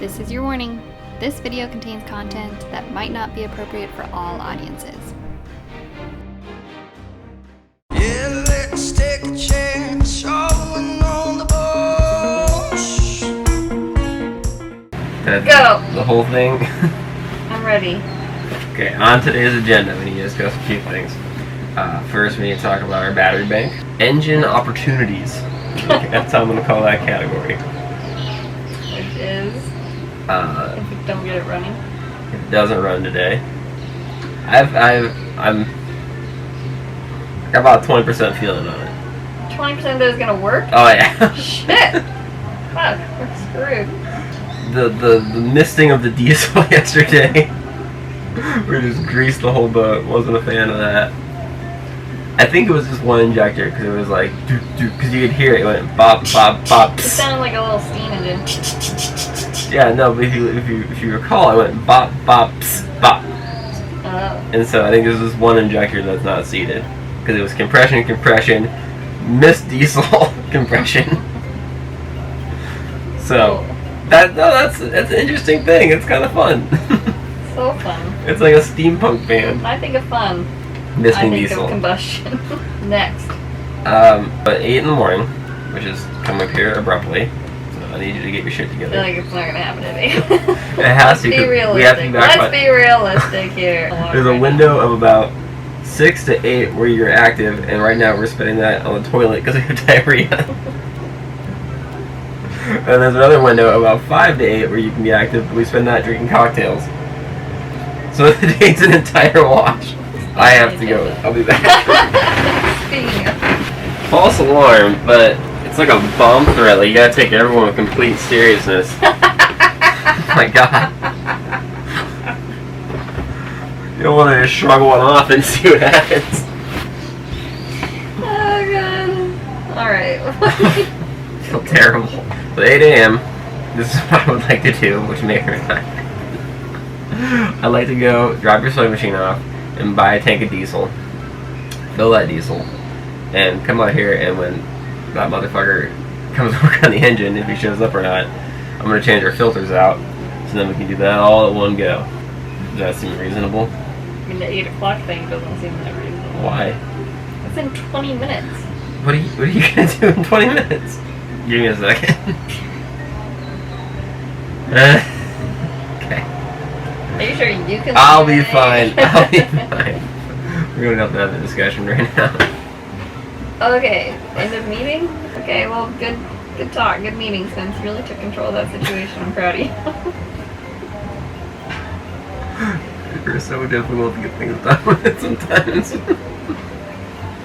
This is your warning. This video contains content that might not be appropriate for all audiences. Yeah, let's take a chance, showing on the bush. That's Go! the whole thing. I'm ready. Okay, on today's agenda, we need to discuss a few things. First, we need to talk about our battery bank. Engine opportunities. That's how I'm going to call that category. Which is, if we don't get it running. It doesn't run today. I'm got about 20% feeling on it. 20% of that is gonna work? Oh yeah. Shit! Fuck, we're screwed. The misting of the diesel yesterday. We just greased the whole boat. Wasn't a fan of that. I think it was just one injector because it was like, because you could hear it. It went bop bop bop. It sounded like a little steam engine. Yeah, no, but if you recall, I went bop bop bop. And so I think this is one injector that's not seated because it was compression, missed diesel compression. So that's an interesting thing. It's kind of fun. So fun. It's like a steampunk band. When I think of fun, Missing I think diesel. of combustion. Next. But 8 in the morning, which is coming up here abruptly. So I need you to get your shit I feel together. like it's not gonna happen today. It has to. Let's be realistic. We have to be back Let's be realistic here. There's a window of about 6 to 8 where you're active, and right now we're spending that on the toilet because we have diarrhea. And there's another window of about 5 to 8 where you can be active, but we spend that drinking cocktails. So the day's an entire wash. I have to go. I'll be back. Speaking of. False alarm, but it's like a bomb threat. Like you gotta take everyone with complete seriousness. Oh my god. You don't want to just shrug one off and see what happens. Oh god. Alright. I feel terrible. So 8 a.m. This is what I would like to do, which may or may not. I'd like to go drop your sewing machine off and buy a tank of diesel, fill that diesel, and come out here, and when that motherfucker comes to work on the engine, if he shows up or not, I'm going to change our filters out, so then we can do that all at one go. Does that seem reasonable? I mean, the 8 o'clock thing doesn't seem that reasonable. Why? It's in 20 minutes. What are you going to do in 20 minutes? Give me a second. Okay. Are you sure you can? I'll be fine. I'll be fine. We're going to have to have the discussion right now. Okay, end of meeting? Okay, well, good talk, good meeting, since you really took control of that situation. I'm proud of you. You're so difficult to get things done with sometimes.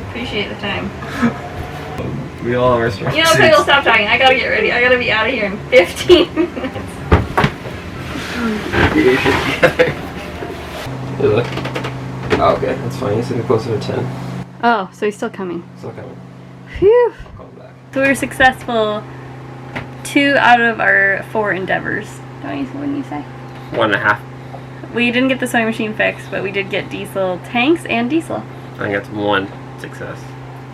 Appreciate the time. We all have our strong You know, okay, we'll stop talking. I gotta get ready. I gotta be out of here in 15 minutes. Get your shit together. Hey, look. Oh, okay, that's fine. He's sitting closer to 10. Oh, so he's still coming. Still coming. Phew. I'll call him back. So we were successful 2 out of our 4 endeavors. Wouldn't you say? 1.5. We didn't get the sewing machine fixed, but we did get diesel tanks and diesel. I think that's 1 success.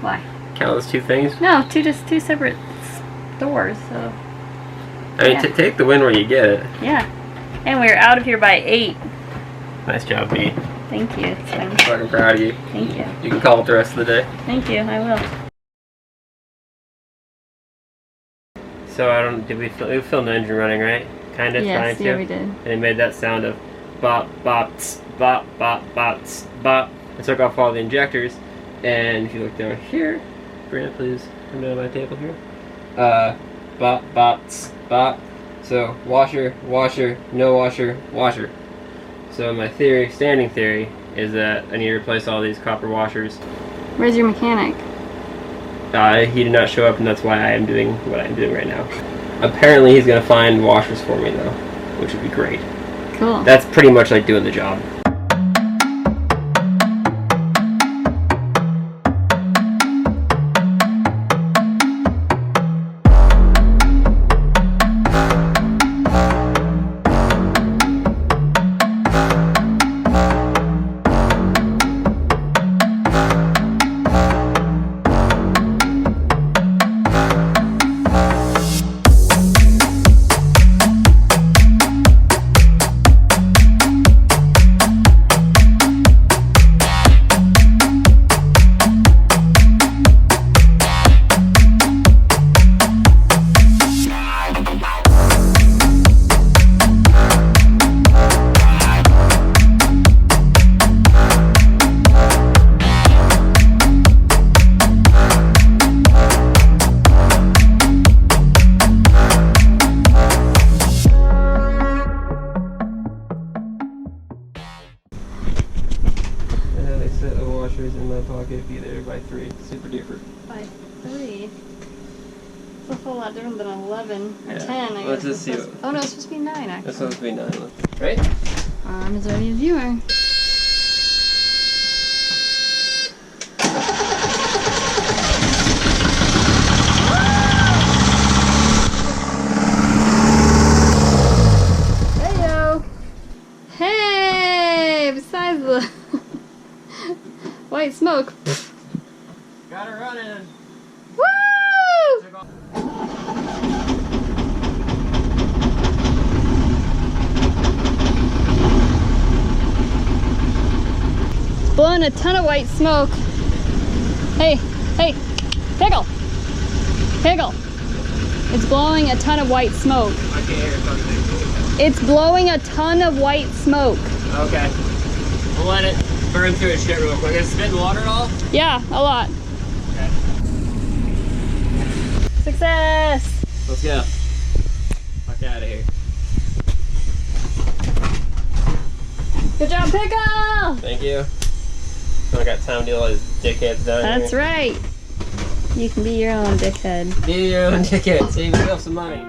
Why? Count those 2 things? No, just 2 separate stores, so. I mean, Yeah. take the win where you get it. Yeah. And we were out of here by 8. Nice job, B. Thank you. It's fine. Fucking proud of you. Thank you. You can call it the rest of the day. Thank you. I will. So we filmed the engine running, right? Kind of, trying Yes, to. yeah, we did. And it made that sound of bop, bop, tss, bop, bop, bop, tss, bop. I took off all the injectors, and if you look down here, Grant, please come down to my table here. Bop, bop, tss, bop. So, washer, washer, no washer, washer. So my theory, standing theory, is that I need to replace all these copper washers. Where's your mechanic? He did not show up, and that's why I am doing what I'm doing right now. Apparently he's going to find washers for me, though, which would be great. Cool. That's pretty much like doing the job. be there by 3. Super duper. By 3. It's a whole lot different than 11 or Yeah. 10. I Let's guess just see it's what- oh no, it's supposed to be 9 actually. That's supposed to be 9. Right? Arm is already a viewer. Heyo! Hey! Besides the white smoke. Got her running. Woo! Blowing a ton of white smoke. Hey, hey, Pickle! Pickle! It's blowing a ton of white smoke. I can't hear something. It's blowing a ton of white smoke. Okay. We'll let it burn through its shit real quick. Is it spitting water at all? Yeah, a lot. Okay. Success! Let's go. Fuck out of here. Good job, Pickle! Thank you. I got time to deal with these dickheads down That's here. right. You can be your own dickhead. Be your own dickhead. Save yourself some money.